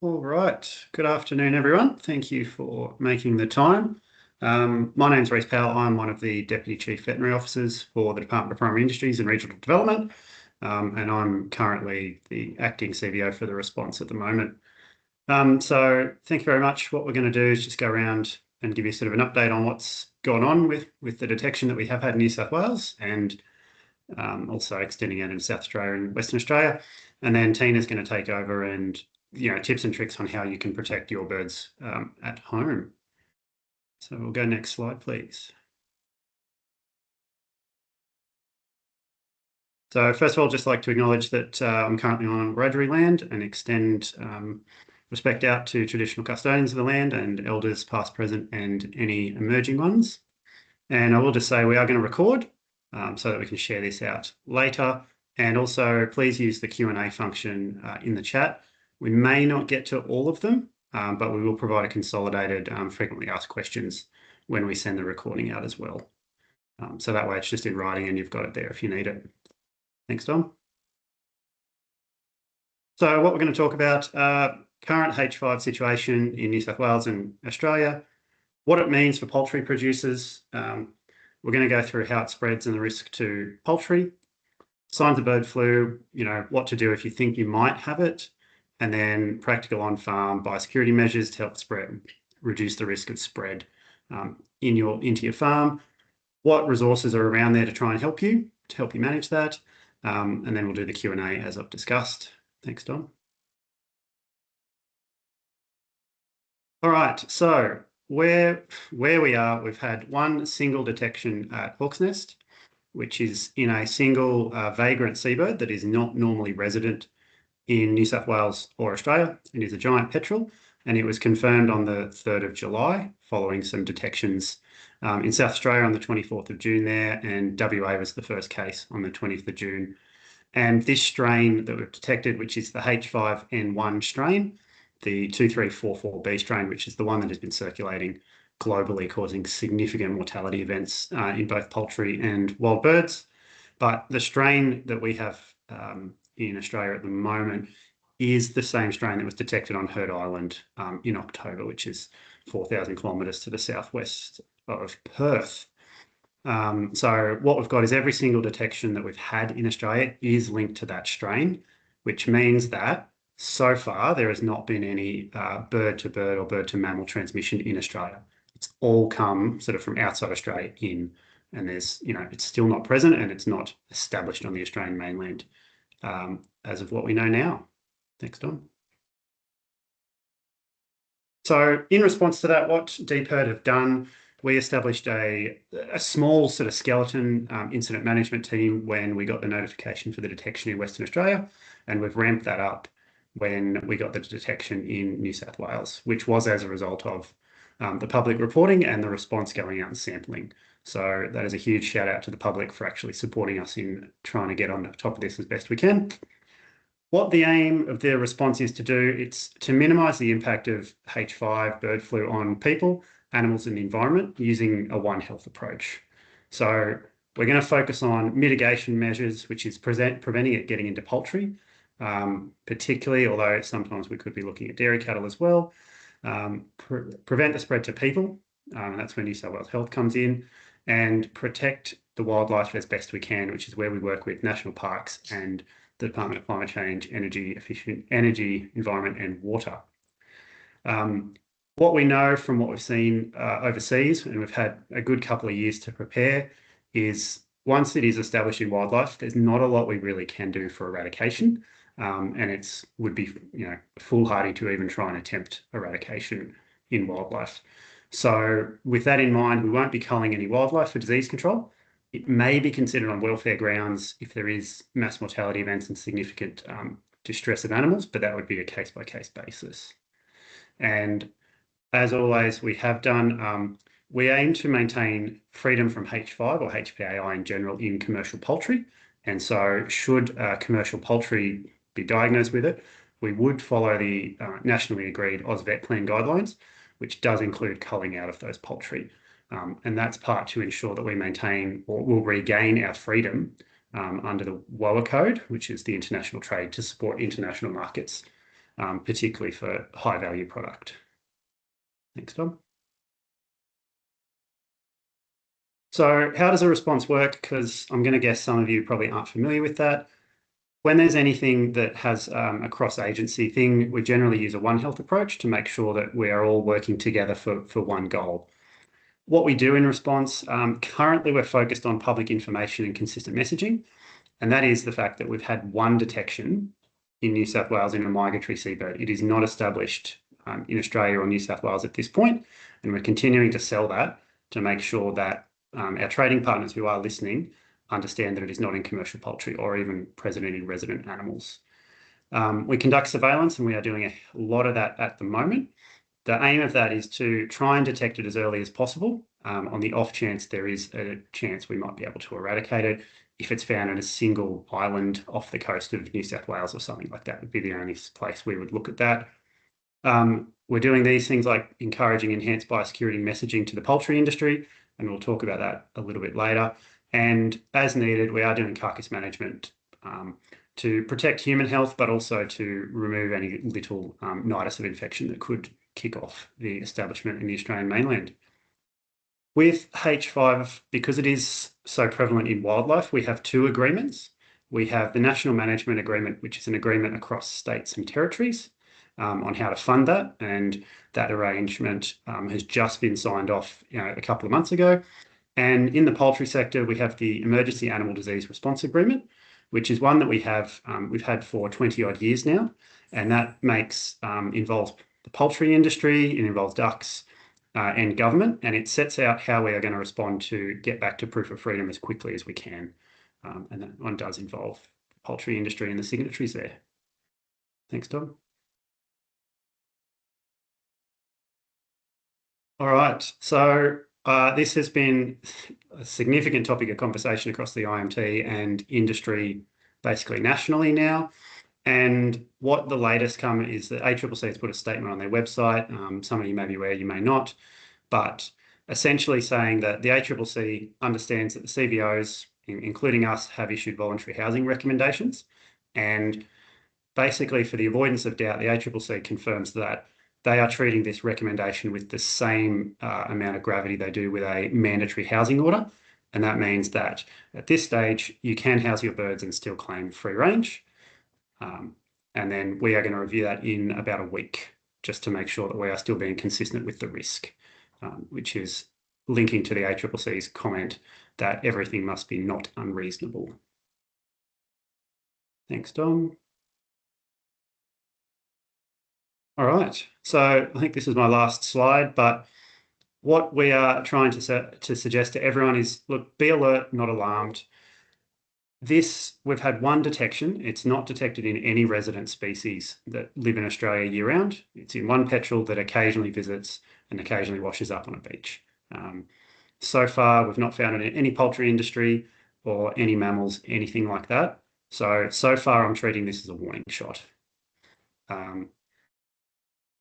All right. Good afternoon, everyone. Thank you for making the time. My name's Reece Powell. I'm one of the Deputy Chief Veterinary Officers for the Department of Primary Industries and Regional Development, and I'm currently the Acting CVO for the response at the moment. So thank you very much. What we're going to do is just go around and give you sort of an update on what's gone on with the detection that we have had in New South Wales and also extending out into South Australia and Western Australia. And then Tina's going to take over and tips and tricks on how you can protect your birds at home. So we'll go next slide, please. So first of all, just like to acknowledge that I'm currently on Wiradjuri land and extend respect out to traditional custodians of the land and elders past, present, and any emerging ones. And I will just say we are going to record so that we can share this out later. And also please use the Q&A function in the chat. We may not get to all of them, but we will provide a consolidated frequently asked questions when we send the recording out as well. So that way it's just in writing and you've got it there if you need it. Thanks, Dom. So what we're going to talk about, current H5 situation in New South Wales and Australia, what it means for poultry producers. We're going to go through how it spreads and the risk to poultry, signs of bird flu, what to do if you think you might have it, and then practical on-farm biosecurity measures to help reduce the risk of spread into your farm, what resources are around there to try and help you manage that, and then we'll do the Q&A as I've discussed. Thanks, Dom. All right, so where we are, we've had one single detection at Hawk's Nest, which is in a single vagrant seabird that is not normally resident in New South Wales or Australia. It is a giant petrel, and it was confirmed on the 3rd of July following some detections in South Australia on the 24th of June there, and WA was the first case on the 20th of June. And this strain that we've detected, which is the H5N1 strain, the 2344B strain, which is the one that has been circulating globally, causing significant mortality events in both poultry and wild birds. But the strain that we have in Australia at the moment is the same strain that was detected on Heard Island in October, which is 4,000 kilometres to the southwest of Perth. So what we've got is every single detection that we've had in Australia is linked to that strain, which means that so far there has not been any bird-to-bird or bird-to-mammal transmission in Australia. It's all come sort of from outside Australia in, and there's, it's still not present and it's not established on the Australian mainland as of what we know now. Thanks, Don. So in response to that, what DPIRD have done, we established a small sort of skeleton incident management team when we got the notification for the detection in Western Australia, and we've ramped that up when we got the detection in New South Wales, which was as a result of the public reporting and the response going out and sampling. So that is a huge shout out to the public for actually supporting us in trying to get on top of this as best we can. What the aim of the response is to do, it's to minimise the impact of H5 bird flu on people, animals and the environment using a One Health approach. So we're going to focus on mitigation measures, which is preventing it getting into poultry, particularly, although sometimes we could be looking at dairy cattle as well. Prevent the spread to people, and that's where New South Wales Health comes in, and protect the wildlife as best we can, which is where we work with national parks and the Department of Climate Change, Energy, Environment and Water. What we know from what we've seen overseas, and we've had a good couple of years to prepare, is once it is established in wildlife, there's not a lot we really can do for eradication. And would be foolhardy to even try and attempt eradication in wildlife. So with that in mind, we won't be culling any wildlife for disease control. It may be considered on welfare grounds if there is mass mortality events and significant distress of animals, but that would be a case-by-case basis. And as always, we have done, we aim to maintain freedom from H5 or HPAI in general in commercial poultry. And so should commercial poultry be diagnosed with it, we would follow the nationally agreed AusVet plan guidelines, which does include culling out of those poultry. And that's part to ensure that we maintain or will regain our freedom under the WOA code, which is the international trade to support international markets particularly for high-value product. Thanks, Tom. So how does a response work? Because I'm going to guess some of you probably aren't familiar with that. When there's anything that has a cross-agency thing, we generally use a One Health approach to make sure that we are all working together for one goal. What we do in response, currently we're focused on public information and consistent messaging, and that is the fact that we've had one detection in New South Wales in a migratory seabird. It is not established in Australia or New South Wales at this point, and we're continuing to sell that to make sure that our trading partners who are listening understand that it is not in commercial poultry or even present in resident animals. We conduct surveillance, and we are doing a lot of that at the moment. The aim of that is to try and detect it as early as possible. On the off chance there is a chance we might be able to eradicate it. If it's found in a single island off the coast of New South Wales or something like that would be the only place we would look at that. We're doing these things like encouraging enhanced biosecurity messaging to the poultry industry, and we'll talk about that a little bit later. And as needed, we are doing carcass management to protect human health, but also to remove any little nidus of infection that could kick off the establishment in the Australian mainland. With H5, because it is so prevalent in wildlife, we have two agreements. We have the National Management Agreement, which is an agreement across states and territories on how to fund that, and that arrangement has just been signed off a couple of months ago. And in the poultry sector, we have the Emergency Animal Disease Response Agreement, which is one that we've had for 20 odd years now, and that involves the poultry industry, it involves ducks and government, and it sets out how we are going to respond to get back to proof of freedom as quickly as we can. And that one does involve the poultry industry and the signatories there. Thanks, Tom. All right, so this has been a significant topic of conversation across the IMT and industry, basically nationally now. And what the latest come is that ACCC has put a statement on their website. Some of you may be aware, you may not, but essentially saying that the ACCC understands that the CBOs, including us, have issued voluntary housing recommendations. And basically, for the avoidance of doubt, the ACCC confirms that they are treating this recommendation with the same amount of gravity they do with a mandatory housing order. And that means that at this stage, you can house your birds and still claim free range. And then we are going to review that in about a week, just to make sure that we are still being consistent with the risk, which is linking to the ACCC's comment that everything must be not unreasonable. Thanks, Dom. All right, so I think this is my last slide, but what we are trying to suggest to everyone is, look, be alert, not alarmed. We've had one detection. It's not detected in any resident species that live in Australia year round. It's in one petrel that occasionally visits and occasionally washes up on a beach. So far, we've not found it in any poultry industry or any mammals, anything like that. So far, I'm treating this as a warning shot.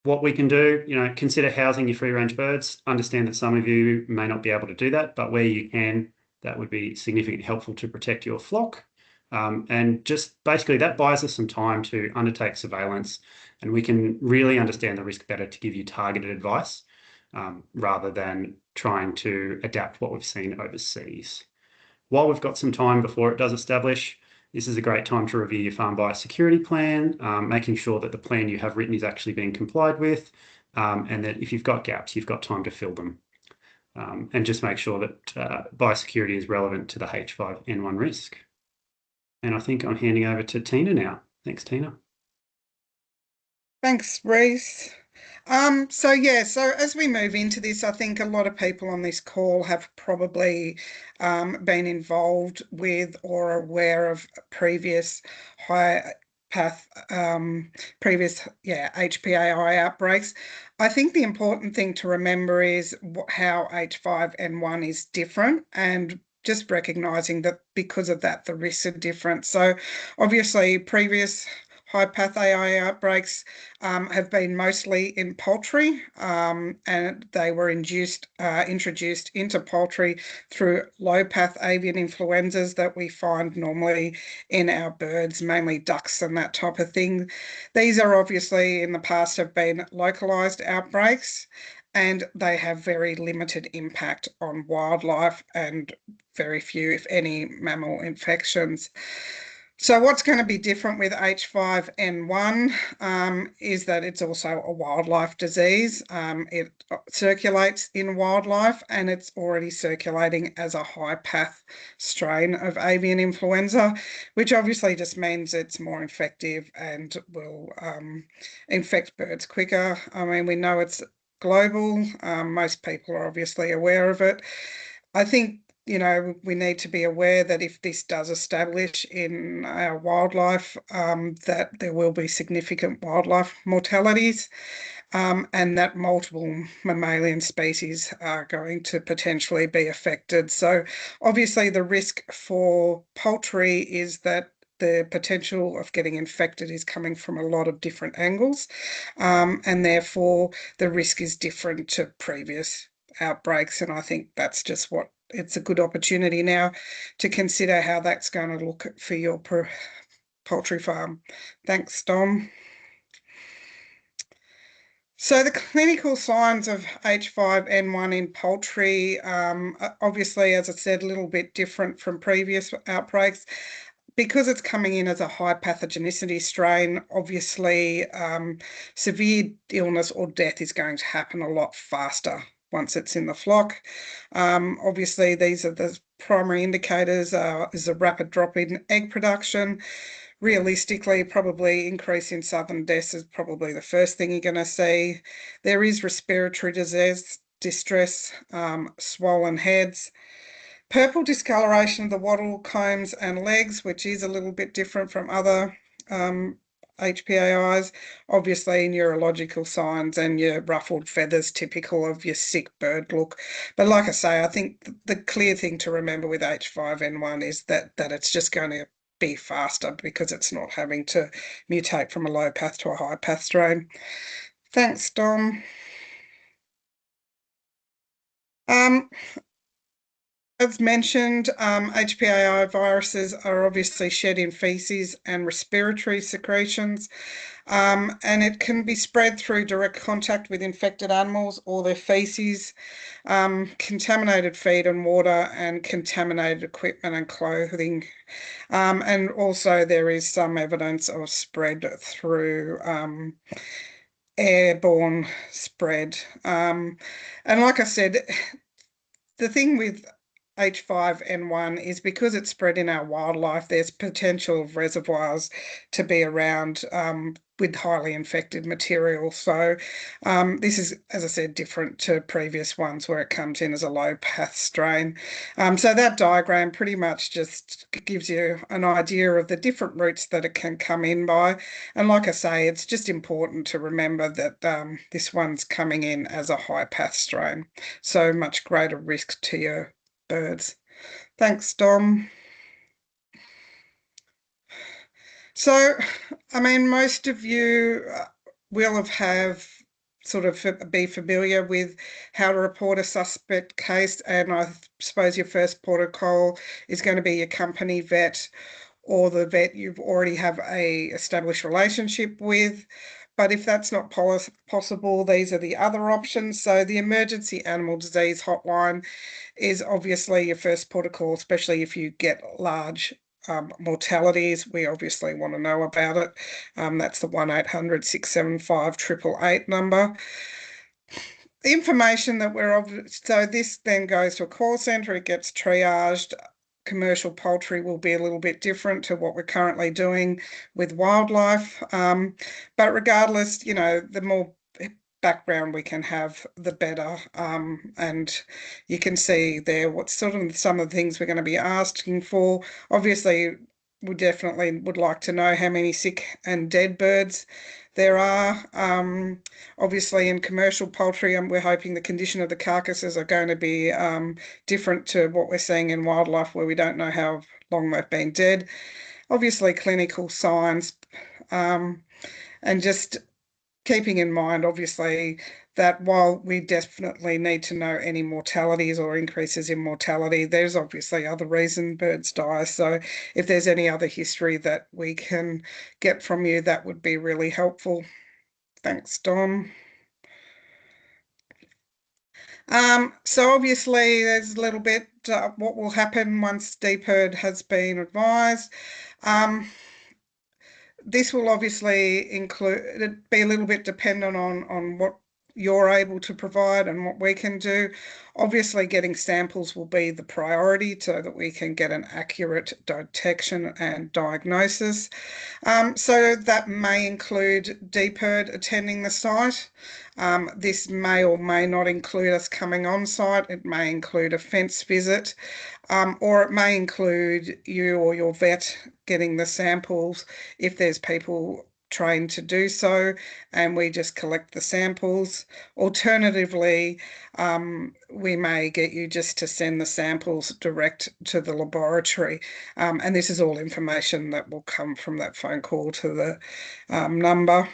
What we can do, consider housing your free-range birds. Understand that some of you may not be able to do that, but where you can, that would be significantly helpful to protect your flock. And just basically that buys us some time to undertake surveillance, and we can really understand the risk better to give you targeted advice rather than trying to adapt what we've seen overseas. While we've got some time before it does establish, this is a great time to review your farm biosecurity plan, making sure that the plan you have written is actually being complied with, and that if you've got gaps, you've got time to fill them. And just make sure that biosecurity is relevant to the H5N1 risk. And I think I'm handing over to Tina now. Thanks, Tina. Thanks, Reece. So as we move into this, I think a lot of people on this call have probably been involved with or aware of previous HPAI outbreaks. I think the important thing to remember is how H5N1 is different, and just recognising that because of that, the risks are different. So obviously previous high-path AI outbreaks have been mostly in poultry, and they were introduced into poultry through low-path avian influenzas that we find normally in our birds, mainly ducks and that type of thing. These are obviously in the past have been localised outbreaks, and they have very limited impact on wildlife and very few, if any, mammal infections. So what's going to be different with H5N1 is that it's also a wildlife disease. It circulates in wildlife, and it's already circulating as a high-path strain of avian influenza, which obviously just means it's more infective and will infect birds quicker. I mean, we know it's global. Most people are obviously aware of it. I think, you know, we need to be aware that if this does establish in our wildlife, that there will be significant wildlife mortalities, and that multiple mammalian species are going to potentially be affected. So obviously the risk for poultry is that the potential of getting infected is coming from a lot of different angles, and therefore the risk is different to previous outbreaks. And I think that's just what it's a good opportunity now to consider how that's going to look for your poultry farm. Thanks, Dom. So the clinical signs of H5N1 in poultry, obviously, as I said, a little bit different from previous outbreaks. Because it's coming in as a high pathogenicity strain, obviously severe illness or death is going to happen a lot faster once it's in the flock. Obviously, these are the primary indicators. Is a rapid drop in egg production. Realistically, probably increase in southern deaths is probably the first thing you're going to see. There is respiratory distress, swollen heads, purple discoloration of the wattle, combs and legs, which is a little bit different from other HPAIs. Obviously, neurological signs and your ruffled feathers, typical of your sick bird look. But like I say, I think the clear thing to remember with H5N1 is that it's just going to be faster because it's not having to mutate from a low path to a high path strain. Thanks, Dom. As mentioned, HPAI viruses are obviously shed in faeces and respiratory secretions, and it can be spread through direct contact with infected animals or their faeces, contaminated feed and water, and contaminated equipment and clothing. And also there is some evidence of spread through airborne spread. And like I said, the thing with H5N1 is because it's spread in our wildlife, there's potential of reservoirs to be around with highly infected material. So this is, as I said, different to previous ones where it comes in as a low path strain. So that diagram pretty much just gives you an idea of the different routes that it can come in by. And like I say, it's just important to remember that this one's coming in as a high path strain. So much greater risk to your birds. Thanks, Dom. So, I mean, most of you will have sort of be familiar with how to report a suspect case, and I suppose your first protocol is going to be your company vet or the vet you've already have a established relationship with. But if that's not possible, these are the other options. So the emergency animal disease hotline is obviously your first protocol, especially if you get large mortalities. We obviously want to know about it. That's the 1800 675 888 number. The information that so this then goes to a call centre, it gets triaged. Commercial poultry will be a little bit different to what we're currently doing with wildlife. But regardless, you know, the more background we can have, the better. And you can see there what sort of some of the things we're going to be asking for. Obviously, we definitely would like to know how many sick and dead birds there are. Obviously, in commercial poultry, we're hoping the condition of the carcasses are going to be different to what we're seeing in wildlife, where we don't know how long they've been dead. obviously clinical signs, and just keeping in mind, obviously, that while we definitely need to know any mortalities or increases in mortality, there's obviously other reasons birds die. So if there's any other history that we can get from you, that would be really helpful. Thanks, Dom. So obviously there's a little bit what will happen once DPIRD has been advised. Um, this will obviously be a little bit dependent on what you're able to provide and what we can do. Obviously, getting samples will be the priority so that we can get an accurate detection and diagnosis. So that may include DPIRD attending the site. This may or may not include us coming on site. It may include a fence visit, or it may include you or your vet getting the samples if there's people trained to do so, and we just collect the samples. Alternatively, we may get you just to send the samples direct to the laboratory. And this is all information that will come from that phone call to the number.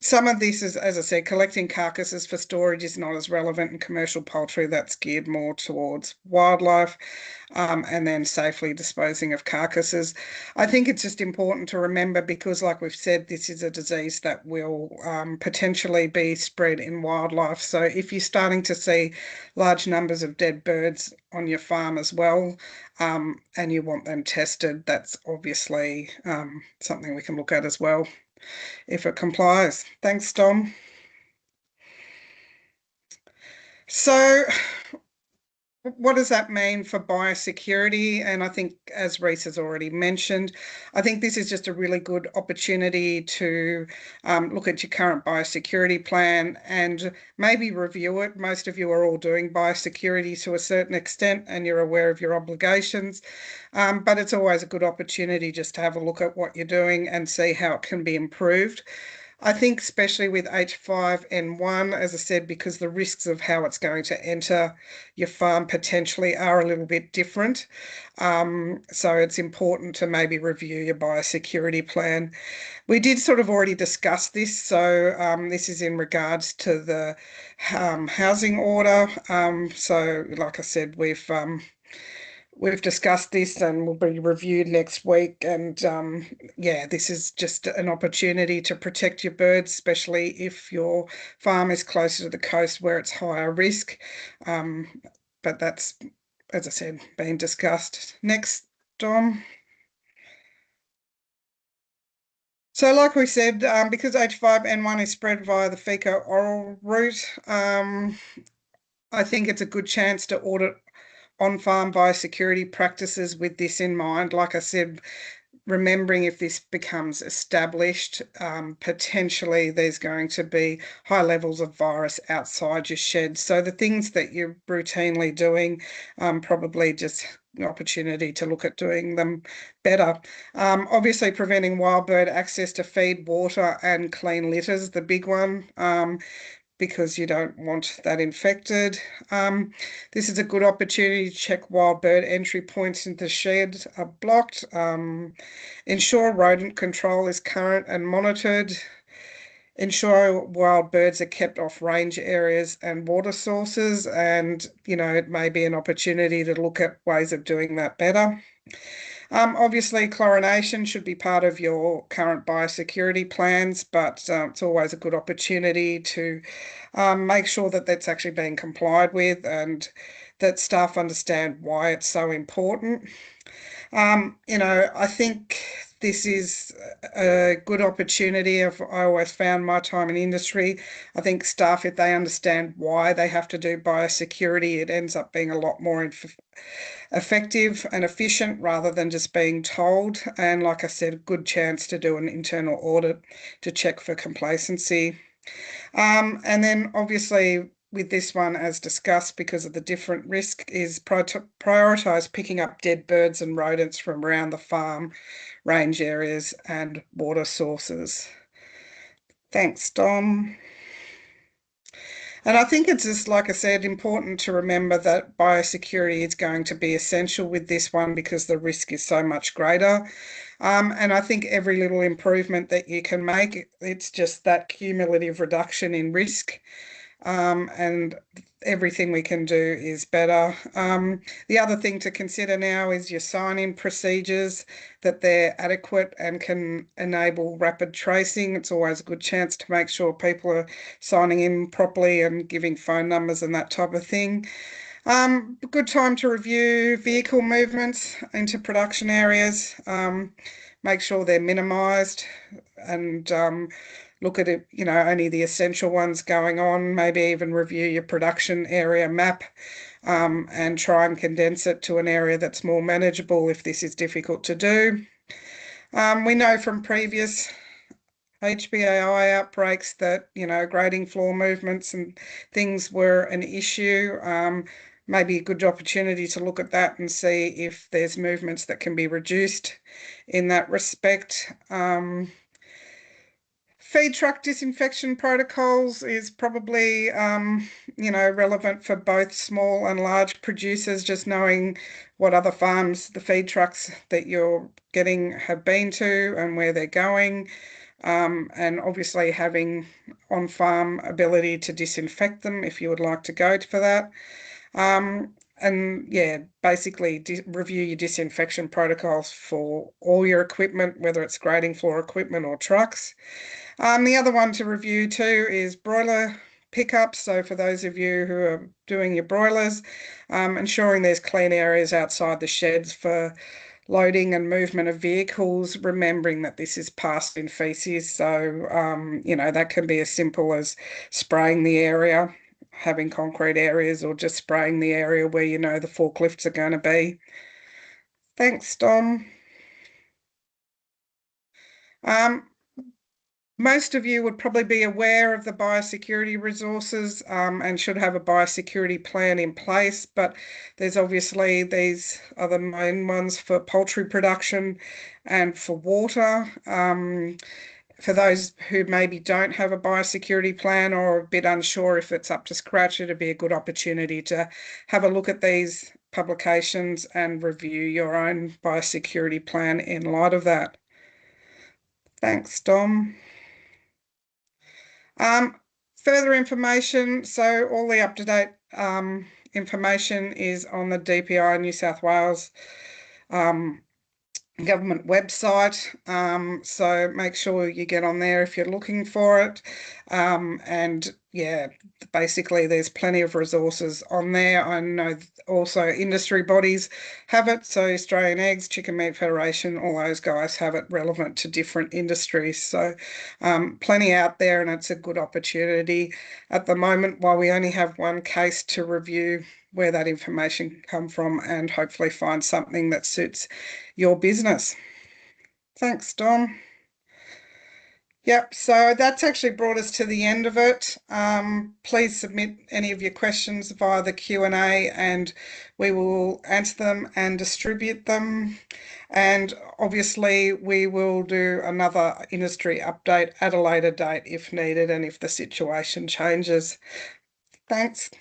Some of this is, as I said, collecting carcasses for storage is not as relevant in commercial poultry. That's geared more towards wildlife, and then safely disposing of carcasses. I think it's just important to remember because, like we've said, this is a disease that will potentially be spread in wildlife. So if you're starting to see large numbers of dead birds on your farm as well, and you want them tested, that's obviously something we can look at as well if it complies. Thanks, Dom. So what does that mean for biosecurity? And I think, as Reese has already mentioned, I think this is just a really good opportunity to look at your current biosecurity plan and maybe review it. Most of you are all doing biosecurity to a certain extent and you're aware of your obligations, but it's always a good opportunity just to have a look at what you're doing and see how it can be improved. I think especially with H5N1, as I said, because the risks of how it's going to enter your farm potentially are a little bit different. So it's important to maybe review your biosecurity plan. We did sort of already discuss this. So this is in regards to the housing order. So like I said, we've discussed this and will be reviewed next week. And yeah, this is just an opportunity to protect your birds, especially if your farm is closer to the coast where it's higher risk. But that's, as I said, being discussed. Next, Dom. So like we said, because H5N1 is spread via the fecal-oral route, I think it's a good chance to audit on-farm biosecurity practices with this in mind. Like I said, remembering if this becomes established, potentially there's going to be high levels of virus outside your shed. So the things that you're routinely doing, probably just an opportunity to look at doing them better. Obviously, preventing wild bird access to feed, water, and clean litters, the big one. Because you don't want that infected. This is a good opportunity to check wild bird entry points into the shed are blocked. Ensure rodent control is current and monitored. Ensure wild birds are kept off range areas and water sources. And, you know, it may be an opportunity to look at ways of doing that better. Obviously, chlorination should be part of your current biosecurity plans, but it's always a good opportunity to make sure that that's actually being complied with and that staff understand why it's so important. You know, I think this is a good opportunity. I always found my time in industry, I think staff, if they understand why they have to do biosecurity, it ends up being a lot more effective and efficient rather than just being told. And like I said, a good chance to do an internal audit to check for complacency. And then obviously with this one, as discussed, because of the different risk, is prioritise picking up dead birds and rodents from around the farm, range areas and water sources. Thanks, Dom. And I think it's just, like I said, important to remember that biosecurity is going to be essential with this one because the risk is so much greater. And I think every little improvement that you can make, it's just that cumulative reduction in risk. And everything we can do is better. The other thing to consider now is your sign-in procedures, that they're adequate and can enable rapid tracing. It's always a good chance to make sure people are signing in properly and giving phone numbers and that type of thing. A good time to review vehicle movements into production areas. Make sure they're minimised and look at it, only the essential ones going on, maybe even review your production area map and try and condense it to an area that's more manageable if this is difficult to do. We know from previous HBAI outbreaks that, grading floor movements and things were an issue. Maybe a good opportunity to look at that and see if there's movements that can be reduced in that respect. Feed truck disinfection protocols is probably, relevant for both small and large producers, just knowing what other farms the feed trucks that you're getting have been to and where they're going. And obviously having on-farm ability to disinfect them if you would like to go for that. And yeah, basically review your disinfection protocols for all your equipment, whether it's grading floor equipment or trucks. The other one to review too is broiler pickups. So for those of you who are doing your broilers, ensuring there's clean areas outside the sheds for loading and movement of vehicles, remembering that this is passed in feces. So, that can be as simple as spraying the area, having concrete areas, or just spraying the area where the forklifts are going to be. Thanks, Dom. Most of you would probably be aware of the biosecurity resources and should have a biosecurity plan in place, but there's obviously these are the main ones for poultry production and for water. For those who maybe don't have a biosecurity plan or are a bit unsure if it's up to scratch, it'd be a good opportunity to have a look at these publications and review your own biosecurity plan in light of that. Thanks, Dom. Further information, so all the up-to-date information is on the DPI New South Wales government website. So make sure you get on there if you're looking for it. And yeah, basically there's plenty of resources on there. I know also industry bodies have it. So Australian Eggs, Chicken Meat Federation, all those guys have it relevant to different industries. So plenty out there, and it's a good opportunity. At the moment, while we only have one case to review, where that information come from and hopefully find something that suits your business. Thanks, Dom. Yep, so that's actually brought us to the end of it. Please submit any of your questions via the Q&A and we will answer them and distribute them. And obviously we will do another industry update at a later date if needed and if the situation changes. Thanks.